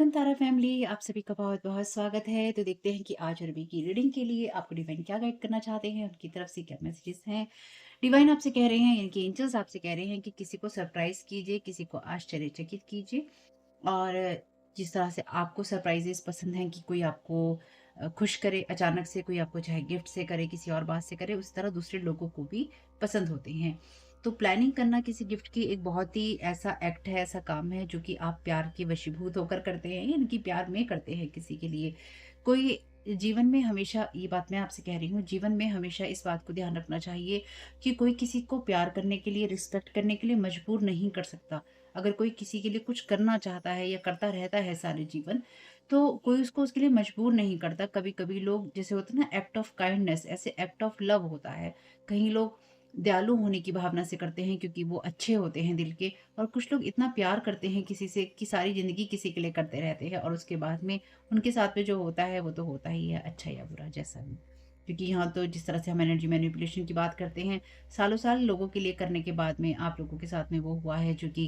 Welcome तारा family, आप सभी का बहुत बहुत स्वागत है। तो देखते हैं कि आज और अभी की रीडिंग के लिए आपको डिवाइन क्या गाइड करना चाहते हैं, उनकी तरफ से क्या मैसेजेस हैं। डिवाइन आपसे कह रहे हैं, यानी कि एंजल्स आपसे कह रहे हैं कि किसी को सरप्राइज कीजिए, किसी को आश्चर्यचकित कीजिए। और जिस तरह से आपको सरप्राइजेस पसंद हैं कि कोई आपको खुश करे अचानक से, कोई आपको चाहे गिफ्ट से करे, किसी और बात से करे, उस तरह दूसरे लोगों को भी पसंद होते हैं। तो प्लानिंग करना किसी गिफ्ट की एक बहुत ही ऐसा एक्ट है, ऐसा काम है जो कि आप प्यार के वशीभूत होकर करते हैं, यानी कि प्यार में करते हैं किसी के लिए। कोई जीवन में हमेशा, ये बात मैं आपसे कह रही हूँ, जीवन में हमेशा इस बात को ध्यान रखना चाहिए कि कोई किसी को प्यार करने के लिए, रिस्पेक्ट करने के लिए मजबूर नहीं कर सकता। अगर कोई किसी के लिए कुछ करना चाहता है या करता रहता है सारे जीवन, तो कोई उसको उसके लिए मजबूर नहीं करता। कभी-कभी लोग, जैसे होता है ना एक्ट ऑफ काइंडनेस, ऐसे एक्ट ऑफ लव होता है। कहीं लोग दयालु होने की भावना से करते हैं क्योंकि वो अच्छे होते हैं दिल के, और कुछ लोग इतना प्यार करते हैं किसी से कि सारी ज़िंदगी किसी के लिए करते रहते हैं, और उसके बाद में उनके साथ में जो होता है वो तो होता ही है, अच्छा या बुरा जैसा भी। क्योंकि यहाँ तो जिस तरह से हम एनर्जी मैनिपुलेशन की बात करते हैं, सालों-साल लोगों के लिए करने के बाद में आप लोगों के साथ में वो हुआ है जो कि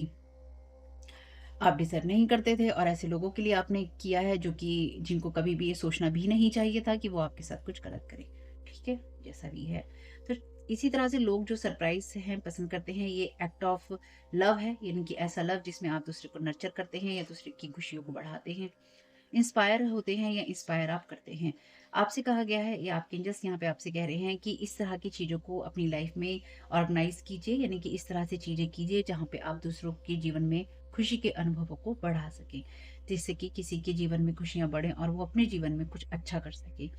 आप डिज़र्व नहीं करते थे, और ऐसे लोगों के लिए आपने किया है जो कि जिनको कभी भी ये सोचना भी नहीं चाहिए था कि वो आपके साथ कुछ गलत करें। ठीक है? जैसा भी है। तो इसी तरह से लोग जो सरप्राइज़ हैं पसंद करते हैं, ये एक्ट ऑफ लव है, यानी कि ऐसा लव जिसमें आप दूसरे को नर्चर करते हैं या दूसरे की खुशियों को बढ़ाते हैं। इंस्पायर होते हैं या इंस्पायर आप करते हैं। आपसे कहा गया है, या आपके एंजल्स यहाँ पे आपसे कह रहे हैं कि इस तरह की चीज़ों को अपनी लाइफ में ऑर्गेनाइज़ कीजिए, यानी कि इस तरह से चीज़ें कीजिए जहाँ पे आप दूसरों के जीवन में खुशी के अनुभवों को बढ़ा सकें। जिससे कि किसी के जीवन में खुशियाँ बढ़ें और वो अपने जीवन में कुछ अच्छा कर सके।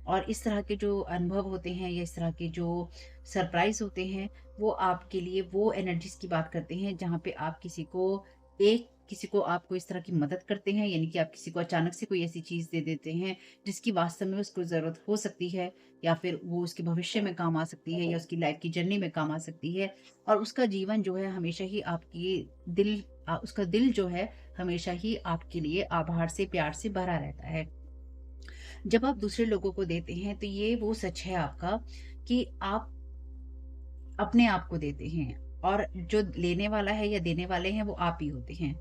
और इस तरह के जो अनुभव होते हैं या इस तरह के जो सरप्राइज़ होते हैं, वो आपके लिए वो एनर्जीज़ की बात करते हैं जहाँ पे आप किसी को आप कोई इस तरह की मदद करते हैं, यानी कि आप किसी को अचानक से कोई ऐसी चीज़ दे देते हैं जिसकी वास्तव में उसको ज़रूरत हो सकती है, या फिर वो उसके भविष्य में काम आ सकती है या उसकी लाइफ की जर्नी में काम आ सकती है, और उसका जीवन जो है हमेशा ही उसका दिल जो है हमेशा ही आपके लिए आभार से, प्यार से भरा रहता है। जब आप दूसरे लोगों को देते हैं तो ये वो सच है आपका कि आप अपने आप को देते हैं, और जो लेने वाला है या देने वाले हैं वो आप ही होते हैं।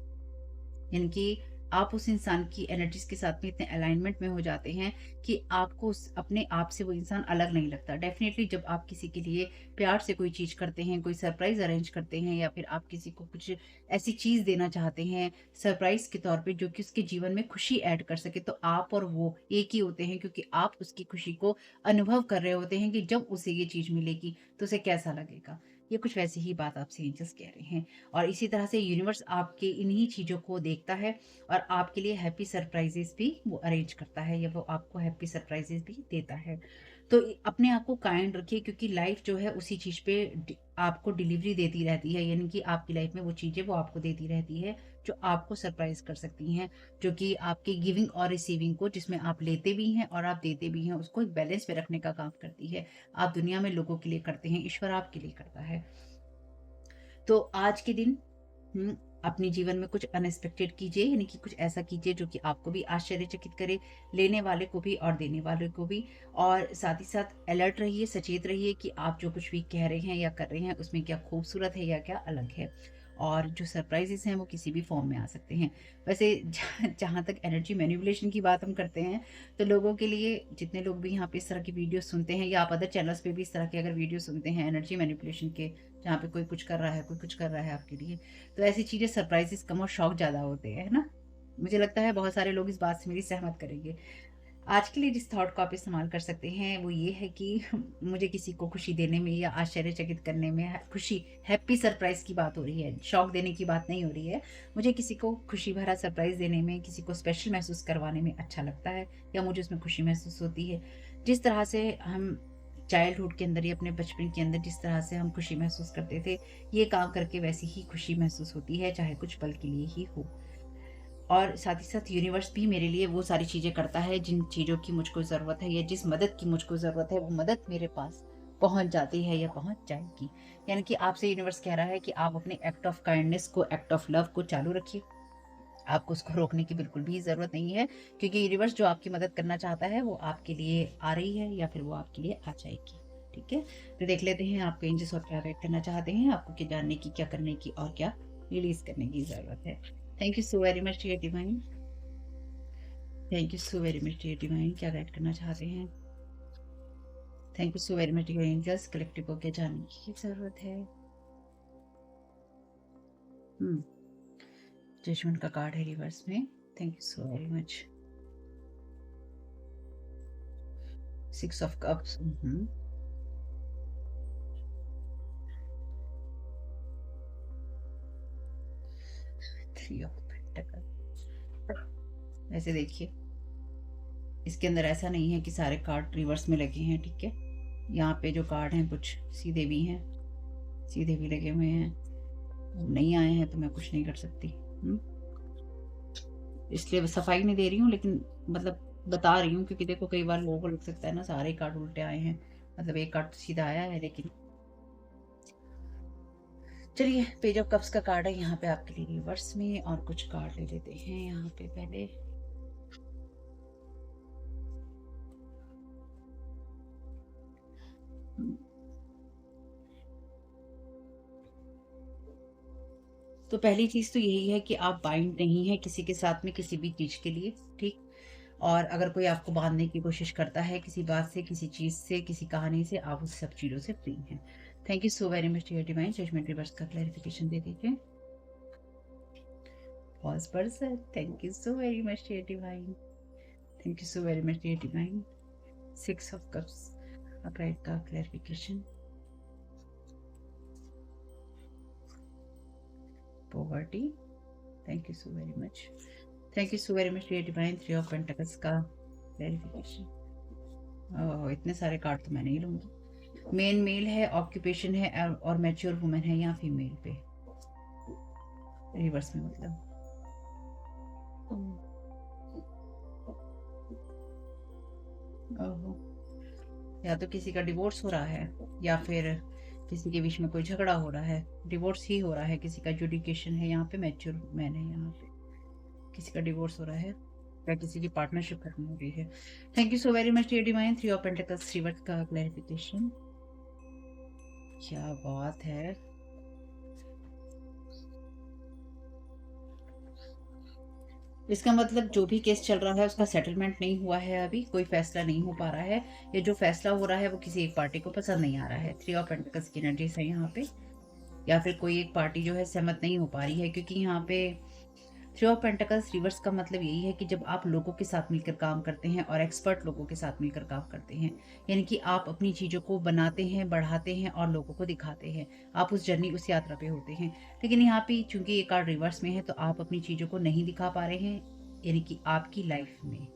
यानी कि आप उस इंसान की एनर्जीज के साथ में इतने अलाइनमेंट में हो जाते हैं कि आपको अपने आप से वो इंसान अलग नहीं लगता। डेफिनेटली जब आप किसी के लिए प्यार से कोई चीज़ करते हैं, कोई सरप्राइज अरेंज करते हैं, या फिर आप किसी को कुछ ऐसी चीज़ देना चाहते हैं सरप्राइज के तौर पे जो कि उसके जीवन में खुशी ऐड कर सके, तो आप और वो एक ही होते हैं, क्योंकि आप उसकी खुशी को अनुभव कर रहे होते हैं कि जब उसे ये चीज़ मिलेगी तो उसे कैसा लगेगा। ये कुछ वैसी ही बात आपसे एंजल्स कह रहे हैं। और इसी तरह से यूनिवर्स आपके इन्हीं चीज़ों को देखता है और आपके लिए हैप्पी सरप्राइजेस भी वो अरेंज करता है, या वो आपको हैप्पी सरप्राइजेस भी देता है। तो अपने आप को काइंड रखिए, क्योंकि लाइफ जो है उसी चीज़ पे आपको डिलीवरी देती रहती है, यानी कि आपकी लाइफ में वो चीज़ें वो आपको देती रहती है जो आपको सरप्राइज कर सकती हैं, जो कि आपकी गिविंग और रिसीविंग को, जिसमें आप लेते भी हैं और आप देते भी हैं, उसको एक बैलेंस में रखने का काम करती है। आप दुनिया में लोगों के लिए करते हैं, ईश्वर आपके लिए करता है। तो आज के दिन अपने जीवन में कुछ अनएक्सपेक्टेड कीजिए, यानी कि कुछ ऐसा कीजिए जो कि आपको भी आश्चर्यचकित करे, लेने वाले को भी और देने वाले को भी। और साथ ही साथ अलर्ट रहिए, सचेत रहिए कि आप जो कुछ भी कह रहे हैं या कर रहे हैं उसमें क्या खूबसूरत है या क्या अलग है। और जो सरप्राइजेस हैं वो किसी भी फॉर्म में आ सकते हैं। वैसे जहाँ तक एनर्जी मैनिपुलेशन की बात हम करते हैं, तो लोगों के लिए, जितने लोग भी यहाँ पे इस तरह की वीडियो सुनते हैं, या आप अदर चैनल्स पे भी इस तरह के अगर वीडियो सुनते हैं एनर्जी मैनिपुलेशन के, जहाँ पे कोई कुछ कर रहा है, कोई कुछ कर रहा है आपके लिए, तो ऐसी चीज़ें सरप्राइज़ेज़ कम और शौक ज़्यादा होते हैं, है ना? मुझे लगता है बहुत सारे लोग इस बात से मेरी सहमत करेंगे। आज के लिए जिस थॉट को आप इस्तेमाल कर सकते हैं वो ये है कि मुझे किसी को खुशी देने में या आश्चर्यचकित करने में खुशी, हैप्पी सरप्राइज़ की बात हो रही है, शौक देने की बात नहीं हो रही है। मुझे किसी को खुशी भरा सरप्राइज़ देने में, किसी को स्पेशल महसूस करवाने में अच्छा लगता है, या मुझे उसमें खुशी महसूस होती है। जिस तरह से हम चाइल्डहुड के अंदर या अपने बचपन के अंदर जिस तरह से हम खुशी महसूस करते थे, ये काम करके वैसी ही खुशी महसूस होती है, चाहे कुछ पल के लिए ही हो। और साथ ही साथ यूनिवर्स भी मेरे लिए वो सारी चीज़ें करता है जिन चीज़ों की मुझको ज़रूरत है, या जिस मदद की मुझको ज़रूरत है वो मदद मेरे पास पहुंच जाती है या पहुंच जाएगी। यानी कि आपसे यूनिवर्स कह रहा है कि आप अपने एक्ट ऑफ काइंडनेस को, एक्ट ऑफ लव को चालू रखिए। आपको उसको रोकने की बिल्कुल भी ज़रूरत नहीं है, क्योंकि यूनिवर्स जो आपकी मदद करना चाहता है वो आपके लिए आ रही है, या फिर वो आपके लिए आ जाएगी। ठीक है? तो देख लेते हैं आपके एंजल्स और क्या गाइड करना चाहते हैं, आपको क्या जानने की, क्या करने की और क्या रिलीज़ करने की ज़रूरत है। Thank you so very much dear divine. Thank you so very much dear divine, क्या गाइड करना चाहते हैं? Thank you so very much dear angels, collective को क्या जानने की ज़रूरत है? जजमेंट का कार्ड है रिवर्स में। Thank you so very much. 6 of cups. 3 of pentacle. ऐसे देखिए, इसके अंदर ऐसा नहीं है कि सारे कार्ड रिवर्स में लगे हैं, ठीक है? यहाँ पे जो कार्ड हैं कुछ सीधे भी हैं, सीधे भी लगे हुए हैं। नहीं आए हैं तो मैं कुछ नहीं कर सकती। इसलिए सफाई नहीं दे रही हूँ, लेकिन मतलब बता रही हूँ, क्योंकि देखो कई बार लोगों को लग सकता है ना सारे कार्ड उल्टे आए हैं, मतलब एक कार्ड तो सीधा आया है। लेकिन चलिए, पेज ऑफ कप्स का कार्ड है यहाँ पे आपके लिए रिवर्स में, और कुछ कार्ड ले लेते हैं यहाँ पे पहले। तो पहली चीज तो यही है कि आप बाइंड नहीं है किसी के साथ में किसी भी चीज के लिए, ठीक? और अगर कोई आपको बांधने की कोशिश करता है किसी बात से, किसी चीज से, किसी कहानी से, आप उस सब चीजों से फ्री हैं। Thank you so very much dear divine, judgement reverse का क्लैरिफिकेशन दे दीजिए। False person, thank you so very much dear divine, thank you so very much dear divine. 6 of cups, upright का clarification. Poverty, thank you so very much, thank you so very much dear divine. 3 of pentacles का clarification. Oh, इतने सारे card तो मैं नहीं लूंगी। Main mail है, occupation है, और मैच्योर वुमेन है या फीमेल पे रिवर्स में, मतलब ओहो, या तो किसी का डिवोर्स हो रहा है, या फिर किसी के बीच में कोई झगड़ा हो रहा है। डिवोर्स ही हो रहा है, किसी का एजुकेशन है यहाँ पे, मैच्योर मैन है यहाँ पे, किसी का डिवोर्स हो रहा है या किसी की पार्टनरशिप खत्म हो रही है। Thank you so very much dear divine. 3 of pentacles reverse का क्लैरिफिकेशन। क्या बात है, इसका मतलब जो भी केस चल रहा है उसका सेटलमेंट नहीं हुआ है, अभी कोई फैसला नहीं हो पा रहा है, या जो फैसला हो रहा है वो किसी एक पार्टी को पसंद नहीं आ रहा है। 3 ऑफ पेंटिकल्स की एनर्जीज है यहाँ पे, या फिर कोई एक पार्टी जो है सहमत नहीं हो पा रही है, क्योंकि यहाँ पे 3 ऑफ पेंटिकल्स रिवर्स का मतलब यही है कि जब आप लोगों के साथ मिलकर काम करते हैं और एक्सपर्ट लोगों के साथ मिलकर काम करते हैं, यानी कि आप अपनी चीज़ों को बनाते हैं, बढ़ाते हैं और लोगों को दिखाते हैं, आप उस जर्नी, उस यात्रा पे होते हैं। लेकिन यहाँ पे चूंकि ये कार्ड रिवर्स में है तो आप अपनी चीज़ों को नहीं दिखा पा रहे हैं, यानी कि आपकी लाइफ में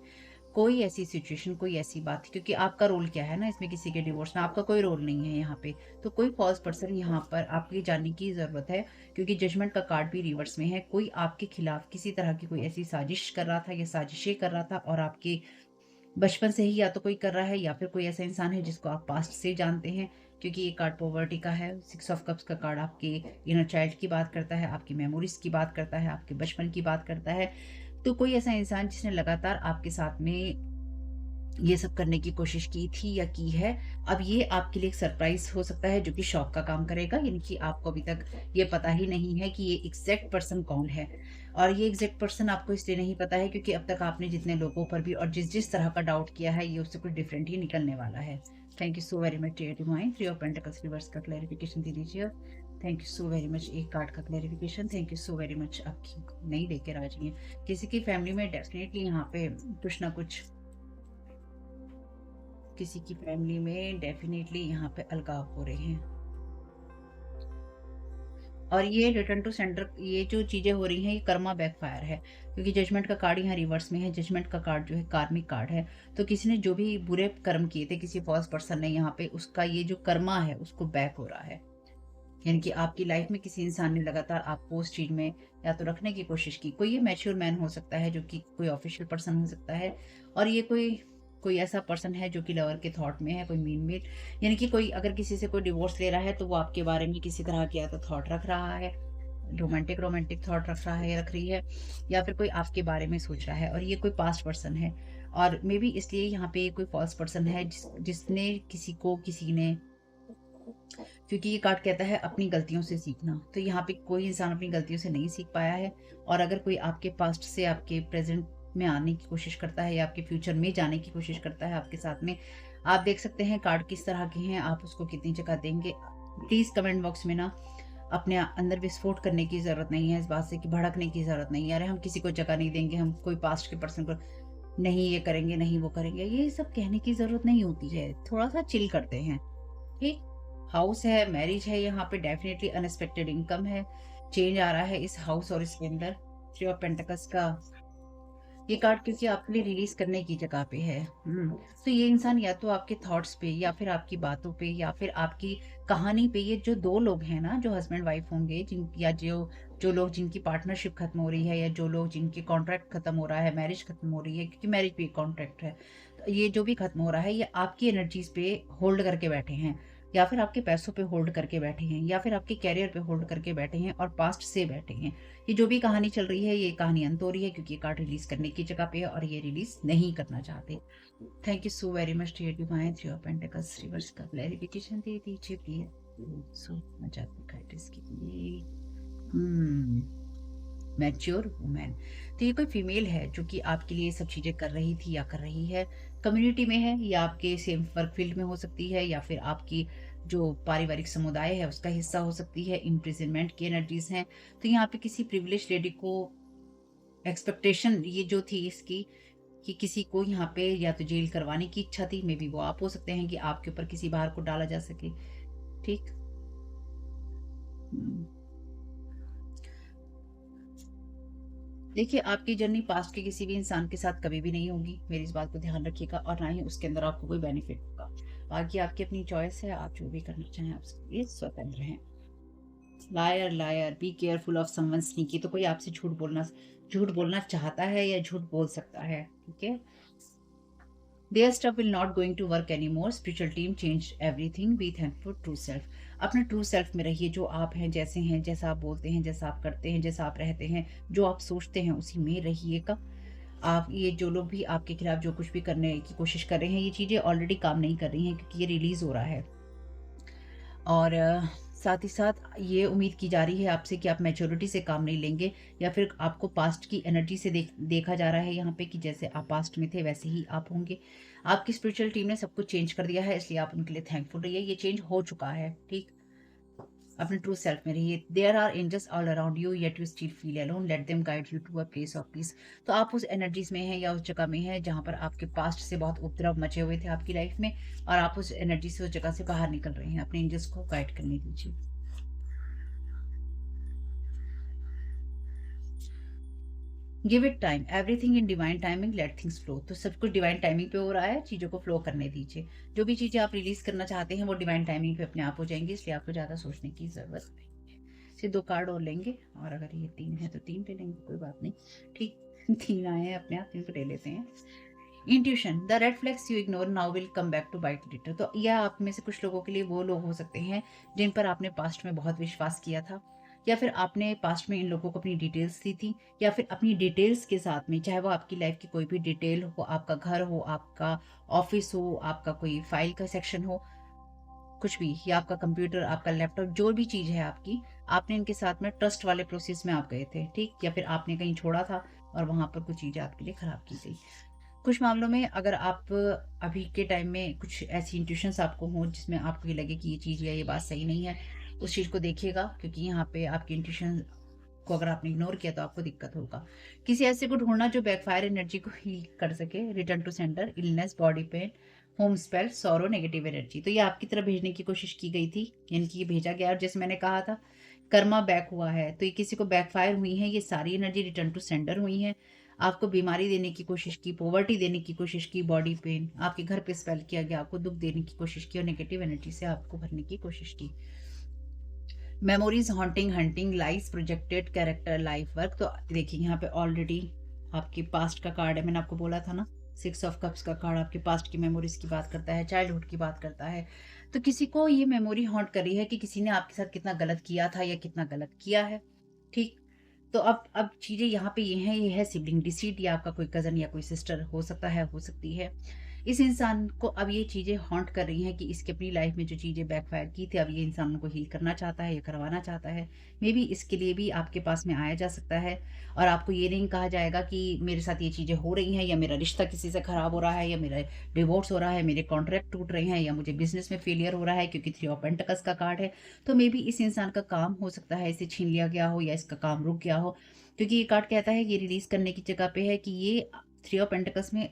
कोई ऐसी सिचुएशन, कोई ऐसी बात, क्योंकि आपका रोल क्या है ना इसमें, किसी के डिवोर्स में आपका कोई रोल नहीं है यहाँ पे, तो कोई फॉल्स पर्सन यहाँ पर आपके जानने की ज़रूरत है, क्योंकि जजमेंट का कार्ड भी रिवर्स में है। कोई आपके खिलाफ किसी तरह की कोई ऐसी साजिश कर रहा था या साजिशें कर रहा था, और आपके बचपन से ही या तो कोई कर रहा है, या फिर कोई ऐसा इंसान है जिसको आप पास्ट से जानते हैं, क्योंकि ये कार्ड पॉवर्टी का है। 6 ऑफ कप्स का कार्ड आपके इनर चाइल्ड की बात करता है, आपकी मेमोरीज की बात करता है, आपके बचपन की बात करता है। तो कोई ऐसा इंसान जिसने लगातार आपके साथ में ये सब करने की कोशिश की थी या की है, अब ये आपके लिए एक सरप्राइज हो सकता है जो कि शॉक का काम करेगा, यानी कि आपको अभी तक ये पता ही नहीं है कि ये एग्जैक्ट पर्सन कौन है। और ये एग्जैक्ट पर्सन आपको इसलिए नहीं पता है क्योंकि अब तक आपने जितने लोगों पर भी और जिस जिस तरह का डाउट किया है, ये उससे कुछ डिफरेंट ही निकलने वाला है। Thank you so very much dear divine. 3 of pentacles reverse का क्लैरिफिकेशन दे दीजिए। Thank you so very much, एक कार्ड का clarification. Thank you so very much, आपकी नहीं लेकर आ जाइए। किसी की फैमिली में डेफिनेटली यहाँ पे कुछ ना कुछ, किसी की फैमिली में डेफिनेटली यहाँ पे अलगाव हो रहे हैं, और ये रिटर्न टू सेंटर, ये जो चीजें हो रही हैं ये कर्मा बैकफायर है, क्योंकि जजमेंट का कार्ड यहाँ रिवर्स में है। जजमेंट का कार्ड जो है कार्मिक कार्ड है, तो किसी ने जो भी बुरे कर्म किए थे, किसी फॉल्स पर्सन ने, यहाँ पे उसका ये जो कर्मा है उसको बैक हो रहा है, यानी कि आपकी लाइफ में किसी इंसान ने लगातार आपको उस चीज में या तो रखने की कोशिश की। कोई ये मैच्योर मैन हो सकता है, जो कि कोई ऑफिशियल पर्सन हो सकता है, और ये कोई कोई ऐसा पर्सन है जो कि लवर के थॉट में है, कोई मीन मेल, यानी कि कोई अगर किसी से कोई डिवोर्स ले रहा है तो वो आपके बारे में किसी तरह की या तो थॉट रख रहा है, रोमांटिक रोमांटिक थॉट रख रहा है या रख रही है, या फिर कोई आपके बारे में सोच रहा है, और ये कोई पास्ट पर्सन है। और मे बी इसलिए यहाँ पे कोई फॉल्स पर्सन है जिसने किसी को, किसी ने, क्योंकि ये कार्ड कहता है अपनी गलतियों से सीखना, तो यहाँ पे कोई इंसान अपनी गलतियों से नहीं सीख पाया है। और अगर कोई आपके पास्ट से आपके प्रेजेंट में आने की कोशिश करता है या आपके फ्यूचर में जाने की कोशिश करता है आपके साथ में। आप देख सकते हैं कार्ड किस तरह के हैं, आप उसको कितनी जगह देंगे। प्लीज़ कमेंट बॉक्स में ना अपने अंदर विस्फोट करने की ज़रूरत नहीं है, इस बात से कि भड़कने की ज़रूरत नहीं है। अरे हम किसी को जगह नहीं देंगे, हम कोई पास्ट के पर्सन को नहीं ये करेंगे, नहीं वो करेंगे, ये सब कहने की ज़रूरत नहीं होती है। थोड़ा-सा चिल करते हैं, ठीक? हाउस है, मैरिज है, यहाँ पे डेफ़िनिटली अनएक्सपेक्टेड इनकम है, चेंज आ रहा है इस हाउस और इसके अंदर। थ्री ऑफ पेंटिकल्स का ये कार्ड क्योंकि आपके लिए रिलीज़ करने की जगह पे है। तो ये इंसान या तो आपके थॉट्स पे या फिर आपकी बातों पे या फिर आपकी कहानी पे, ये जो 2 लोग हैं ना, जो हस्बैंड वाइफ होंगे जिन या जो जो लोग जिनकी पार्टनरशिप खत्म हो रही है या जो लोग जिनके कॉन्ट्रैक्ट खत्म हो रहा है, मैरिज खत्म हो रही है क्योंकि मैरिज भी एक कॉन्ट्रैक्ट है। तो ये जो भी खत्म हो रहा है, ये आपकी एनर्जीज़ पे होल्ड करके बैठे हैं या फिर आपके पैसों पे होल्ड करके बैठे हैं या फिर आपके करियर पे होल्ड करके बैठे हैं और पास्ट से बैठे हैं। ये जो भी कहानी चल रही है, ये कहानी अंत हो रही है क्योंकि ये कार्ड रिलीज़ करने की जगह पे है और ये रिलीज़ नहीं करना चाहते। Thank you so very much dear divine, three of pentacles reverse का क्लैरिफिकेशन दे दीजिए प्लीज। सो मच आपको गाइडेंस के लिए। मैच्योर वुमेन, तो ये कोई फीमेल है जो कि आपके लिए ये सब चीज़ें कर रही थी या कर रही है। कम्युनिटी में है या आपके सेम वर्क फील्ड में हो सकती है या फिर आपकी जो पारिवारिक समुदाय है उसका हिस्सा हो सकती है। इम्प्रिजनमेंट की एनर्जीज हैं, तो यहाँ पे किसी प्रिविलेज लेडी को एक्सपेक्टेशन ये जो थी इसकी कि किसी को यहाँ पे या तो जेल करवाने की इच्छा थी, मे बी वो आप हो सकते हैं कि आपके ऊपर किसी बाहर को डाला जा सके। ठीक। हम्म। देखिए, आपकी जर्नी पास्ट के किसी भी इंसान के साथ कभी भी नहीं होगी, मेरी इस बात को ध्यान रखिएगा, और ना ही उसके अंदर आपको कोई बेनिफिट होगा। बाकी आपकी अपनी चॉइस है, आप जो भी करना चाहें आप उसके लिए स्वतंत्र हैं। Liar liar be careful of someone sneaky, तो कोई आपसे झूठ बोलना चाहता है या झूठ बोल सकता है, ठीक है। Their stuff will not going to work anymore. Spiritual team changed everything. Be thankful true self. अपने ट्रू सेल्फ में रहिए, जो आप हैं, जैसे हैं, जैसा आप बोलते हैं, जैसा आप करते हैं, जैसा आप रहते हैं, जो आप सोचते हैं उसी में रहिएगा। आप ये जो लोग भी आपके खिलाफ जो कुछ भी करने की कोशिश कर रहे हैं, ये चीज़ें ऑलरेडी काम नहीं कर रही हैं क्योंकि ये रिलीज़ हो रहा है। और साथ ही साथ ये उम्मीद की जा रही है आपसे कि आप मैच्योरिटी से काम नहीं लेंगे या फिर आपको पास्ट की एनर्जी से देखा जा रहा है यहाँ पे कि जैसे आप पास्ट में थे वैसे ही आप होंगे। आपकी स्पिरिचुअल टीम ने सब कुछ चेंज कर दिया है, इसलिए आप उनके लिए थैंकफुल रहिए। ये चेंज हो चुका है, ठीक। अपने ट्रू सेल्फ में रहिए। There are angels all around you yet you still feel alone, let them guide you to a place of peace. तो आप उस एनर्जीज में हैं या उस जगह में हैं जहाँ पर आपके पास्ट से बहुत उपद्रव मचे हुए थे आपकी लाइफ में, और आप उस एनर्जी से, उस जगह से बाहर निकल रहे हैं। अपने एंजल्स को गाइड करने दीजिए। Give it time, everything in divine timing, let things flow. तो सब कुछ डिवाइन टाइमिंग पे हो रहा है, चीज़ों को फ्लो करने दीजिए। जो भी चीज़ें आप रिलीज करना चाहते हैं वो डिवाइन टाइमिंग पे अपने आप हो जाएंगी, इसलिए आपको ज़्यादा सोचने की ज़रूरत नहीं है। सिर्फ 2 कार्ड और लेंगे, और अगर ये 3 है तो 3 ले लेंगे, कोई बात नहीं, ठीक। 3 आए हैं अपने आप, 3 को ले लेते हैं। Intuition, the red flags you ignore now will come back to bite later. तो यह आप में से कुछ लोगों के लिए वो लोग हो सकते हैं जिन पर आपने पास्ट में बहुत विश्वास किया था, या फिर आपने पास्ट में इन लोगों को अपनी डिटेल्स दी थी, या फिर अपनी डिटेल्स के साथ में, चाहे वो आपकी लाइफ की कोई भी डिटेल हो, आपका घर हो, आपका ऑफिस हो, आपका कोई फाइल का सेक्शन हो, कुछ भी, या आपका कंप्यूटर, आपका लैपटॉप, जो भी चीज़ है आपकी, आपने इनके साथ में ट्रस्ट वाले प्रोसेस में आप गए थे, ठीक। या फिर आपने कहीं छोड़ा था और वहां पर कुछ चीज़ें आपके लिए खराब की गई। कुछ मामलों में अगर आप अभी के टाइम में कुछ ऐसी इंट्यूशंस आपको हों जिसमें आपको ये लगे कि ये चीज़ या ये बात सही नहीं है, उस चीज़ को देखिएगा, क्योंकि यहाँ पे आपकी इंट्यूशन को अगर आपने इग्नोर किया तो आपको दिक्कत होगा। किसी ऐसे को ढूंढना जो बैकफायर एनर्जी को हील कर सके। Return to centre, illness, body pain, home spell, sorrow, negative energy. तो ये आपकी तरफ भेजने की कोशिश की गई थी, यानी कि ये भेजा गया, और जैसे मैंने कहा था कर्मा बैक हुआ है, तो ये किसी को बैकफायर हुई है, ये सारी एनर्जी रिटर्न टू सेंडर हुई है। आपको बीमारी देने की कोशिश की, पॉवर्टी देने की कोशिश की, बॉडी पेन, आपके घर पे स्पेल किया गया, आपको दुख देने की कोशिश की और नेगेटिव एनर्जी से आपको भरने की कोशिश की। मेमोरीज, हॉन्टिंग, हंटिंग, लाइस, प्रोजेक्टेड कैरेक्टर, लाइफ वर्क। तो देखिए यहाँ पे ऑलरेडी आपके पास्ट का कार्ड है, मैंने आपको बोला था ना, 6 ऑफ कप्स का कार्ड आपके पास्ट की मेमोरीज की बात करता है, चाइल्डहुड की बात करता है। तो किसी को ये मेमोरी हॉन्ट कर रही है कि किसी ने आपके साथ कितना गलत किया था या कितना गलत किया है, ठीक। तो अब चीज़ें यहाँ पे ये है सिबलिंग डिसीट, या आपका कोई कज़न या कोई सिस्टर हो सकता है, हो सकती है। इस इंसान को अब ये चीज़ें हॉन्ट कर रही हैं कि इसकी अपनी लाइफ में जो चीज़ें बैकफायर की थी, अब ये इंसान उनको हील करना चाहता है या करवाना चाहता है। मे बी इसके लिए भी आपके पास में आया जा सकता है और आपको ये नहीं कहा जाएगा कि मेरे साथ ये चीज़ें हो रही हैं या मेरा रिश्ता किसी से खराब हो रहा है या मेरा डिवोर्स हो रहा है, मेरे कॉन्ट्रैक्ट टूट रहे हैं या मुझे बिज़नेस में फेलियर हो रहा है क्योंकि 3 ऑफ पेंटिकल्स का कार्ड है। तो मे बी इस इंसान का काम हो सकता है इसे छीन लिया गया हो या इसका काम रुक गया हो। क्योंकि ये कार्ड कहता है ये रिलीज़ करने की जगह पे है कि ये 3 ऑफ पेंटिकल्स में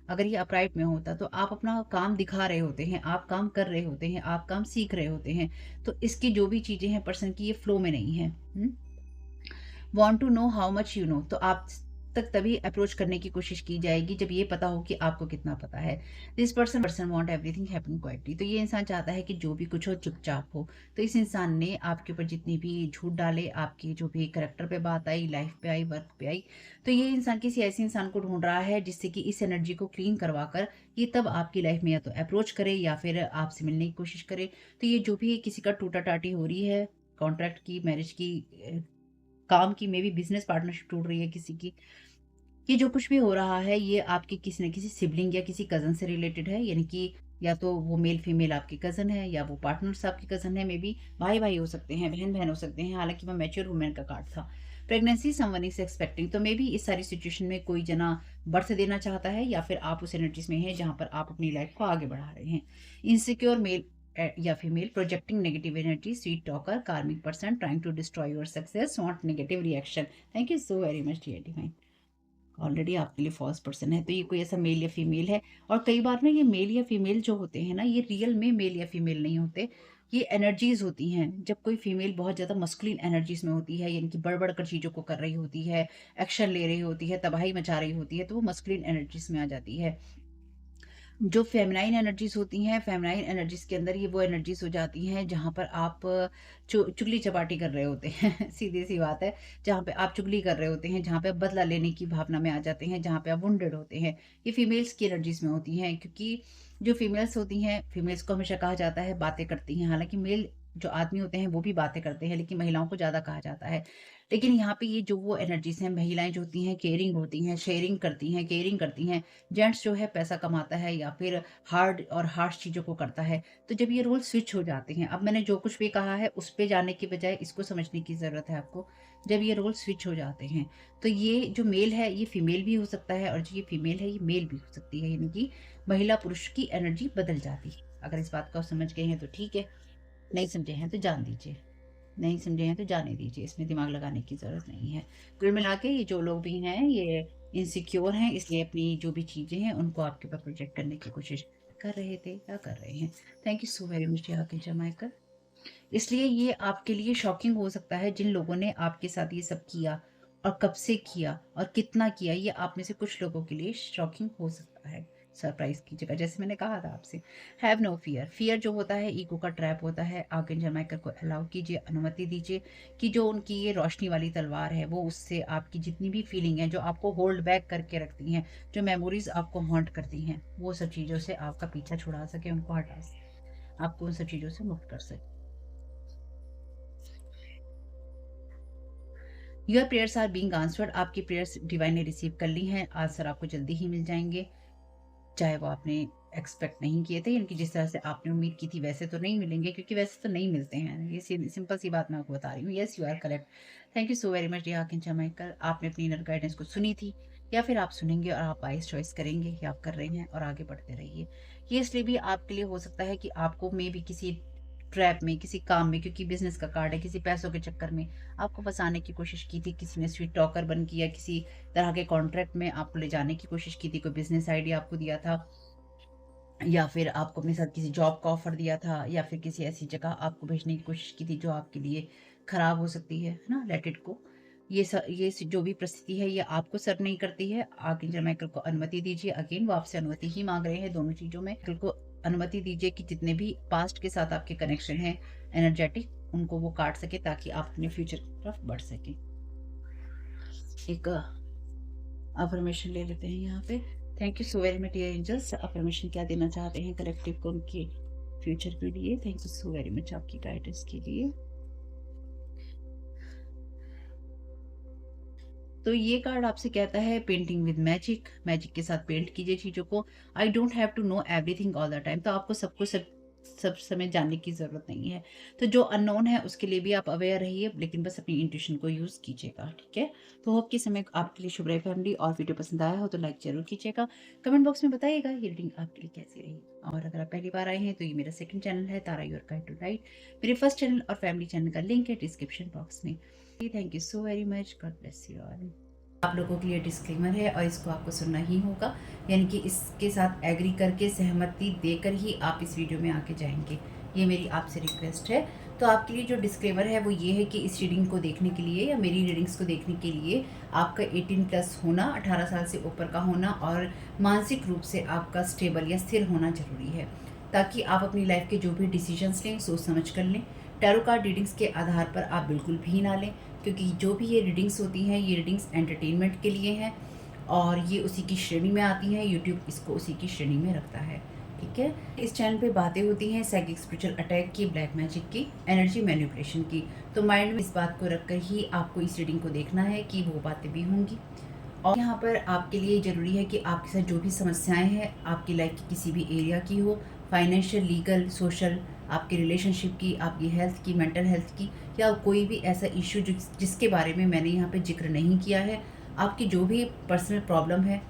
अगर ये अपराइट में होता तो आप अपना काम दिखा रहे होते हैं, आप काम कर रहे होते हैं, आप काम सीख रहे होते हैं। तो इसकी जो भी चीज़ें हैं पर्सन की ये फ्लो में नहीं है। Want to know how much you know, तो आप तक तभी अप्रोच करने की कोशिश की जाएगी जब ये पता हो कि आपको कितना पता है। This person person want everything happening quietly, तो ये इंसान चाहता है कि जो भी कुछ हो चुपचाप हो। तो इस इंसान ने आपके ऊपर जितनी भी झूठ डाले, आपकी जो भी करेक्टर पे बात आई, लाइफ पे आई, वर्क पे आई, तो ये इंसान किसी ऐसे इंसान को ढूंढ रहा है जिससे कि इस एनर्जी को क्लीन करवा कर ये तब आपकी लाइफ में या तो अप्रोच करे या फिर आपसे मिलने की कोशिश करे। तो ये जो भी किसी का टूटा टाटी हो रही है, कॉन्ट्रैक्ट की, मैरिज की, काम की, मे बी बिज़नेस पार्टनरशिप टूट रही है किसी की। ये जो कुछ भी हो रहा है ये आपके किसी न किसी सिबलिंग या किसी कज़न से रिलेटेड है, यानी कि या तो वो मेल-फीमेल आपके कज़न है या वो पार्टनर्स आपके कज़न है, मे बी भाई-भाई हो सकते हैं, बहन-बहन हो सकते हैं, हालाँकि वो मैच्योर वुमन का कार्ड था। प्रेग्नेंसी समवन इज़ एक्सपेक्टिंग, तो मे बी इस सारी सिचुएशन में कोई जना बर्थ देना चाहता है या फिर आप उस एनर्जीज़ में हैं जहाँ पर आप अपनी लाइफ़ को आगे बढ़ा रहे हैं। इनसिक्योर मेल या female projecting negative energy, sweet talker, karmic person trying to destroy your success, want negative reaction. Thank you so very much dear divine. Already आपके लिए फर्स्ट पर्सन है, तो ये कोई ऐसा मेल या फीमेल है। और कई बार ना ये मेल या फीमेल जो होते हैं ना, ये रियल में मेल या फीमेल नहीं होते। ये एनर्जीज़ होती हैं। जब कोई फीमेल बहुत ज़्यादा मस्कुलिन एनर्जीज़ में होती है, यानी कि बढ़-बढ़ कर चीज़ों को कर रही होती है, एक्शन ले रही होती है, तबाही मचा रही होती है, तो वो मस्कुलिन एनर्जीज़ में आ जाती है। जो फेमिनाइन एनर्जीज़ होती हैं, फेमिनाइन एनर्जीज़ के अंदर ये वो एनर्जीज़ हो जाती हैं जहाँ पर आप चुगली-चपाटी कर रहे होते हैं, सीधी-सी बात है। जहाँ पे आप चुगली कर रहे होते हैं, जहाँ पे आप बदला लेने की भावना में आ जाते हैं, जहाँ पे आप वुंडेड होते हैं, ये फीमेल्स की एनर्जीज़ में होती हैं। क्योंकि जो फीमेल्स होती हैं, फीमेल्स को हमेशा कहा जाता है बातें करती हैं, हालाँकि मेल जो आदमी होते हैं वो भी बातें करते हैं, लेकिन महिलाओं को ज़्यादा कहा जाता है। लेकिन यहाँ पे ये जो वो एनर्जीज़ हैं, महिलाएँ जो होती हैं केयरिंग होती हैं, शेयरिंग करती हैं, केयरिंग करती हैं। जेंट्स जो है पैसा कमाता है या फिर हार्ड और हार्श चीज़ों को करता है। तो जब ये रोल स्विच हो जाते हैं, अब मैंने जो कुछ भी कहा है उस पे जाने की बजाय इसको समझने की ज़रूरत है आपको। जब ये रोल स्विच हो जाते हैं, तो ये जो मेल है ये फीमेल भी हो सकता है और जो ये फीमेल है ये मेल भी हो सकती है, यानी कि महिला पुरुष की एनर्जी बदल जाती है। अगर इस बात को आप समझ गए हैं तो ठीक है, नहीं समझे हैं तो जान दीजिए। नहीं समझे हैं तो जाने दीजिए, इसमें दिमाग लगाने की ज़रूरत नहीं है। कुल मिला के ये जो लोग भी हैं ये इनसिक्योर हैं, इसलिए अपनी जो भी चीज़ें हैं उनको आपके ऊपर प्रोजेक्ट करने की कोशिश कर रहे थे या कर रहे हैं। Thank you so very much यहाँ के जमाईकर। इसलिए ये आपके लिए शॉकिंग हो सकता है जिन लोगों ने आपके साथ ये सब किया और कब से किया और कितना किया, ये आप में से कुछ लोगों के लिए शॉकिंग हो सकता है सरप्राइज की जगह। जैसे मैंने कहा था आपसे, हैव नो फियर। फियर जो होता है ईगो का ट्रैप होता है। आर्कएंजल माइकल को अलाउ कीजिए, अनुमति दीजिए कि जो उनकी ये रोशनी वाली तलवार है वो उससे आपकी जितनी भी फीलिंग है जो आपको होल्ड बैक करके रखती हैं, जो मेमोरीज आपको हॉन्ट करती हैं, वो सब चीज़ों से आपका पीछा छुड़ा सके, उनको हटा सके, आपको उन सब चीज़ों से मुक्त कर सके। Your prayers are being answered, आपकी प्रेयर्स डिवाइन ने रिसीव कर ली हैं, आंसर आपको जल्दी ही मिल जाएँगे। चाहे वो आपने एक्सपेक्ट नहीं किए थे, यानी कि जिस तरह से आपने उम्मीद की थी वैसे तो नहीं मिलेंगे, क्योंकि वैसे तो नहीं मिलते हैं। ये सिंपल सी बात मैं आपको बता रही हूँ। Yes, you are correct. Thank you so very much dear archangel Michael. आपने अपनी इनर गाइडेंस को सुनी थी या फिर आप सुनेंगे और आप वाइज़ चॉइस करेंगे, या आप कर रहे हैं और आगे बढ़ते रहिए। ये इसलिए भी आपके लिए हो सकता है कि आपको मेबी किसी ट्रैप में, किसी काम में, क्योंकि बिज़नेस का कार्ड है, किसी पैसों के चक्कर में आपको फँसाने की कोशिश की थी, किसी ने स्वीट टॉकर बन किया, किसी तरह के कॉन्ट्रैक्ट में आपको ले जाने की कोशिश की थी, कोई बिज़नेस आइडिया आपको दिया था, या फिर आपको अपने साथ किसी जॉब का ऑफ़र दिया था, या फिर किसी ऐसी जगह आपको भेजने की कोशिश की थी जो आपके लिए ख़राब हो सकती है ना? Let it go. ये जो भी परिस्थिति है ये आपको सर्व नहीं करती है। आर्कएंजल माइकल को अनुमति दीजिए, अगेन वो आपसे अनुमति ही माँग रहे हैं दोनों चीज़ों में। माइकल को अनुमति दीजिए कि जितने भी पास्ट के साथ आपके कनेक्शन हैं एनर्जेटिक, उनको वो काट सके ताकि आप अपने फ्यूचर की तरफ बढ़ सकें। एक अफ़र्मेशन ले लेते हैं यहाँ पे। Thank you so very much dear angels. Affirmation क्या देना चाहते हैं कलेक्टिव को उनके फ्यूचर के लिए? Thank you so very much आपकी गाइडेंस के लिए। तो ये कार्ड आपसे कहता है पेंटिंग विद मैजिक, मैजिक के साथ पेंट कीजिए चीज़ों को। I don't have to know everything all the time, तो आपको सब कुछ सब समय जानने की ज़रूरत नहीं है। तो जो अननोन है उसके लिए भी आप अवेयर रहिए, लेकिन बस अपनी इंट्यूशन को यूज़ कीजिएगा, ठीक है? तो होप कि समय आपके लिए शुभ रहे फैमिली, और वीडियो पसंद आया हो तो लाइक ज़रूर कीजिएगा। कमेंट बॉक्स में बताइएगा ये रीडिंग आपके लिए कैसी रही। और अगर आप पहली बार आए हैं तो ये मेरा सेकंड चैनल है तारा योर गाइड टू लाइट। मेरे फर्स्ट चैनल और फैमिली चैनल का लिंक है डिस्क्रिप्शन बॉक्स में। Thank you so very much, God bless you all. आप लोगों के लिए डिस्क्लेमर है और इसको आपको सुनना ही होगा, यानी कि इसके साथ एग्री करके सहमति देकर ही आप इस वीडियो में आके जाएंगे, ये मेरी आपसे रिक्वेस्ट है। तो आपके लिए जो डिस्क्लेमर है वो ये है कि इस रीडिंग को देखने के लिए या मेरी रीडिंग्स को देखने के लिए आपका 18+ होना, 18 साल से ऊपर का होना और मानसिक रूप से आपका स्टेबल या स्थिर होना जरूरी है, ताकि आप अपनी लाइफ के जो भी डिसीजंस लें सोच समझ कर लें। टैरो कार्ड रीडिंग्स के आधार पर आप बिल्कुल भी ना लें, क्योंकि जो भी ये रीडिंग्स होती हैं ये रीडिंग्स एंटरटेनमेंट के लिए हैं और ये उसी की श्रेणी में आती हैं। यूट्यूब इसको उसी की श्रेणी में रखता है, ठीक है? इस चैनल पे बातें होती हैं साइकिक स्पिरिचुअल अटैक की, ब्लैक मैजिक की, एनर्जी मैनिपुलेशन की। तो माइंड में इस बात को रखकर ही आपको इस रीडिंग को देखना है कि वो बातें भी होंगी। और यहाँ पर आपके लिए ज़रूरी है कि आपके साथ जो भी समस्याएं हैं आपकी लाइफ की किसी भी एरिया की हो, फाइनेंशियल, लीगल, सोशल, आपके रिलेशनशिप की, आपकी हेल्थ की, मेंटल हेल्थ की, या कोई भी ऐसा इशू जिसके बारे में मैंने यहाँ पे जिक्र नहीं किया है, आपकी जो भी पर्सनल प्रॉब्लम है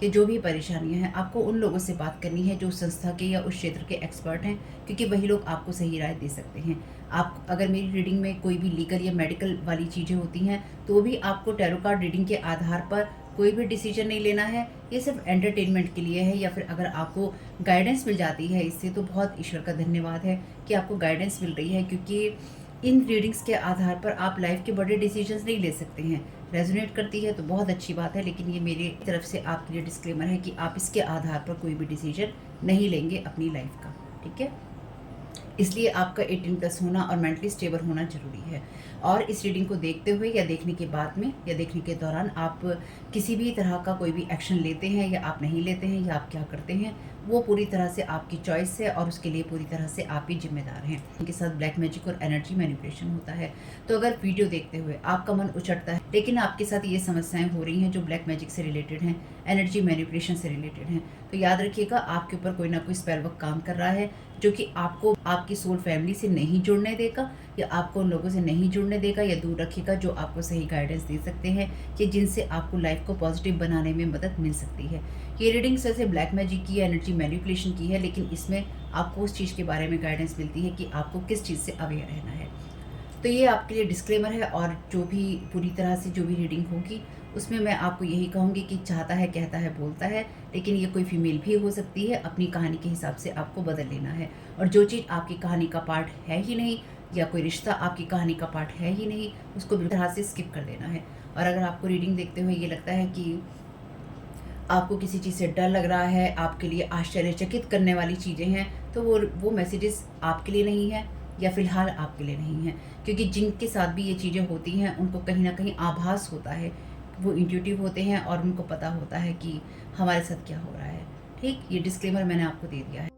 या जो भी परेशानियां हैं, आपको उन लोगों से बात करनी है जो संस्था के या उस क्षेत्र के एक्सपर्ट हैं, क्योंकि वही लोग आपको सही राय दे सकते हैं। आप अगर मेरी रीडिंग में कोई भी लीगल या मेडिकल वाली चीज़ें होती हैं तो भी आपको टैरो कार्ड रीडिंग के आधार पर कोई भी डिसीजन नहीं लेना है। ये सिर्फ एंटरटेनमेंट के लिए है, या फिर अगर आपको गाइडेंस मिल जाती है इससे तो बहुत ईश्वर का धन्यवाद है कि आपको गाइडेंस मिल रही है, क्योंकि इन रीडिंग्स के आधार पर आप लाइफ के बड़े डिसीजंस नहीं ले सकते हैं। रेजोनेट करती है तो बहुत अच्छी बात है, लेकिन ये मेरी तरफ से आपके लिए डिस्क्लेमर है कि आप इसके आधार पर कोई भी डिसीजन नहीं लेंगे अपनी लाइफ का, ठीक है? इसलिए आपका 18+ होना और मेंटली स्टेबल होना ज़रूरी है। और इस रीडिंग को देखते हुए या देखने के बाद में या देखने के दौरान आप किसी भी तरह का कोई भी एक्शन लेते हैं या आप नहीं लेते हैं या आप क्या करते हैं, वो पूरी तरह से आपकी चॉइस है और उसके लिए पूरी तरह से आप ही जिम्मेदार हैं। उनके साथ ब्लैक मैजिक और एनर्जी मैनिपुलेशन होता है। तो अगर वीडियो देखते हुए आपका मन उचटता है लेकिन आपके साथ ये समस्याएं हो रही हैं जो ब्लैक मैजिक से रिलेटेड हैं, एनर्जी मैनिपुलेशन से रिलेटेड हैं, तो याद रखिएगा आपके ऊपर कोई ना कोई स्पेल वर्क काम कर रहा है जो कि आपको आपकी सोल फैमिली से नहीं जुड़ने देगा या आपको उन लोगों से नहीं जुड़ने देगा या दूर रखेगा जो आपको सही गाइडेंस दे सकते हैं कि जिनसे आपको लाइफ को पॉजिटिव बनाने में मदद मिल सकती है। ये रीडिंग वैसे ब्लैक मैजिक की, एनर्जी मैनिपुलेशन की है, लेकिन इसमें आपको उस चीज़ के बारे में गाइडेंस मिलती है कि आपको किस चीज़ से अवेयर रहना है। तो ये आपके लिए डिस्क्लेमर है, और जो भी पूरी तरह से जो भी रीडिंग होगी उसमें मैं आपको यही कहूँगी कि चाहता है, कहता है, बोलता है, लेकिन ये कोई फीमेल भी हो सकती है। अपनी कहानी के हिसाब से आपको बदल लेना है, और जो चीज़ आपकी कहानी का पार्ट है ही नहीं या कोई रिश्ता आपकी कहानी का पार्ट है ही नहीं, उसको बिल्कुल तरह से स्किप कर देना है। और अगर आपको रीडिंग देखते हुए ये लगता है कि आपको किसी चीज़ से डर लग रहा है, आपके लिए आश्चर्यचकित करने वाली चीज़ें हैं, तो वो मैसेजेस आपके लिए नहीं है या फिलहाल आपके लिए नहीं है, क्योंकि जिनके साथ भी ये चीज़ें होती हैं उनको कहीं ना कहीं आभास होता है, वो इंट्यूटिव होते हैं और उनको पता होता है कि हमारे साथ क्या हो रहा है। ठीक, ये डिस्क्लेमर मैंने आपको दे दिया है।